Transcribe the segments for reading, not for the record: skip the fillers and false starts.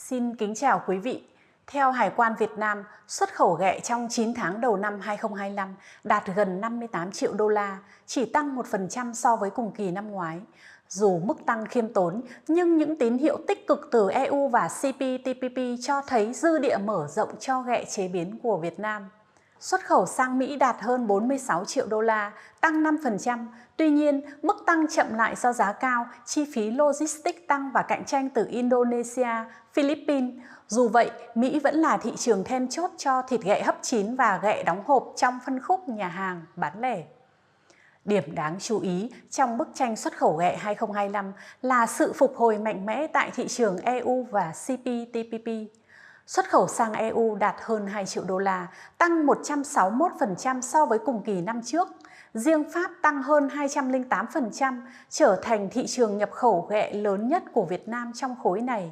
Xin kính chào quý vị. Theo Hải quan Việt Nam, xuất khẩu ghẹ trong 9 tháng đầu năm 2025 đạt gần 58 triệu đô la, chỉ tăng 1% so với cùng kỳ năm ngoái. Dù mức tăng khiêm tốn, nhưng những tín hiệu tích cực từ EU và CPTPP cho thấy dư địa mở rộng cho ghẹ chế biến của Việt Nam. Xuất khẩu sang Mỹ đạt hơn 46 triệu đô la, tăng 5%. Tuy nhiên, mức tăng chậm lại do giá cao, chi phí logistics tăng và cạnh tranh từ Indonesia, Philippines. Dù vậy, Mỹ vẫn là thị trường then chốt cho thịt ghẹ hấp chín và ghẹ đóng hộp trong phân khúc nhà hàng, bán lẻ. Điểm đáng chú ý trong bức tranh xuất khẩu ghẹ 2025 là sự phục hồi mạnh mẽ tại thị trường EU và CPTPP. Xuất khẩu sang EU đạt hơn 2 triệu đô la, tăng 161% so với cùng kỳ năm trước. Riêng Pháp tăng hơn 208%, trở thành thị trường nhập khẩu ghẹ lớn nhất của Việt Nam trong khối này.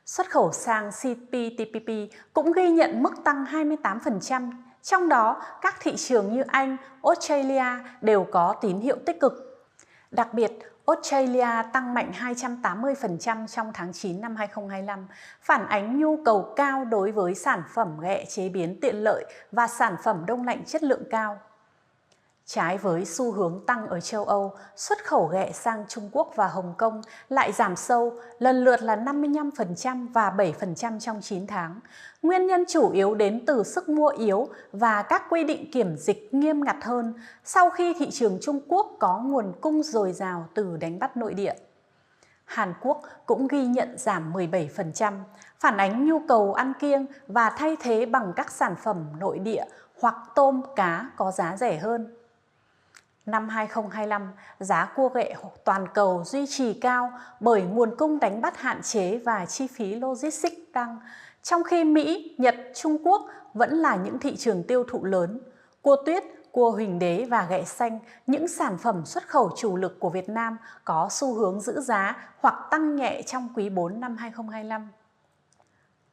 Xuất khẩu sang CPTPP cũng ghi nhận mức tăng 28%, trong đó các thị trường như Anh, Australia đều có tín hiệu tích cực. Đặc biệt, Australia tăng mạnh 280% trong tháng 9 năm 2025, phản ánh nhu cầu cao đối với sản phẩm ghẹ chế biến tiện lợi và sản phẩm đông lạnh chất lượng cao. Trái với xu hướng tăng ở châu Âu, xuất khẩu ghẹ sang Trung Quốc và Hồng Kông lại giảm sâu, lần lượt là 55% và 7% trong 9 tháng. Nguyên nhân chủ yếu đến từ sức mua yếu và các quy định kiểm dịch nghiêm ngặt hơn sau khi thị trường Trung Quốc có nguồn cung dồi dào từ đánh bắt nội địa. Hàn Quốc cũng ghi nhận giảm 17%, phản ánh nhu cầu ăn kiêng và thay thế bằng các sản phẩm nội địa hoặc tôm, cá có giá rẻ hơn. Năm 2025, giá cua ghẹ toàn cầu duy trì cao bởi nguồn cung đánh bắt hạn chế và chi phí logistics tăng, trong khi Mỹ, Nhật, Trung Quốc vẫn là những thị trường tiêu thụ lớn. Cua tuyết, cua huỳnh đế và ghẹ xanh, những sản phẩm xuất khẩu chủ lực của Việt Nam có xu hướng giữ giá hoặc tăng nhẹ trong quý 4 năm 2025.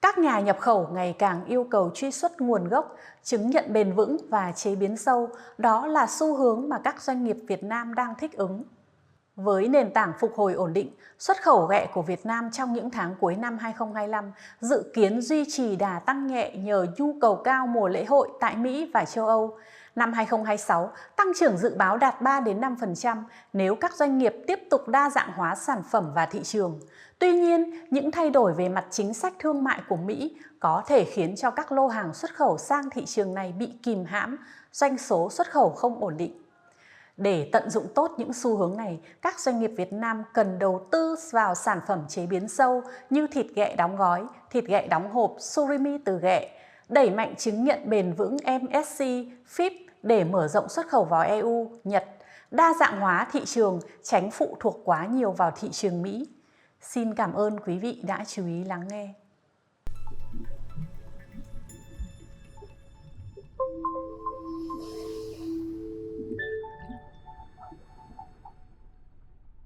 Các nhà nhập khẩu ngày càng yêu cầu truy xuất nguồn gốc, chứng nhận bền vững và chế biến sâu, đó là xu hướng mà các doanh nghiệp Việt Nam đang thích ứng. Với nền tảng phục hồi ổn định, xuất khẩu ghẹ của Việt Nam trong những tháng cuối năm 2025 dự kiến duy trì đà tăng nhẹ nhờ nhu cầu cao mùa lễ hội tại Mỹ và châu Âu. Năm 2026, tăng trưởng dự báo đạt 3-5% nếu các doanh nghiệp tiếp tục đa dạng hóa sản phẩm và thị trường. Tuy nhiên, những thay đổi về mặt chính sách thương mại của Mỹ có thể khiến cho các lô hàng xuất khẩu sang thị trường này bị kìm hãm, doanh số xuất khẩu không ổn định. Để tận dụng tốt những xu hướng này, các doanh nghiệp Việt Nam cần đầu tư vào sản phẩm chế biến sâu như thịt ghẹ đóng gói, thịt ghẹ đóng hộp, surimi từ ghẹ, đẩy mạnh chứng nhận bền vững MSC, FIP để mở rộng xuất khẩu vào EU, Nhật, đa dạng hóa thị trường, tránh phụ thuộc quá nhiều vào thị trường Mỹ. Xin cảm ơn quý vị đã chú ý lắng nghe.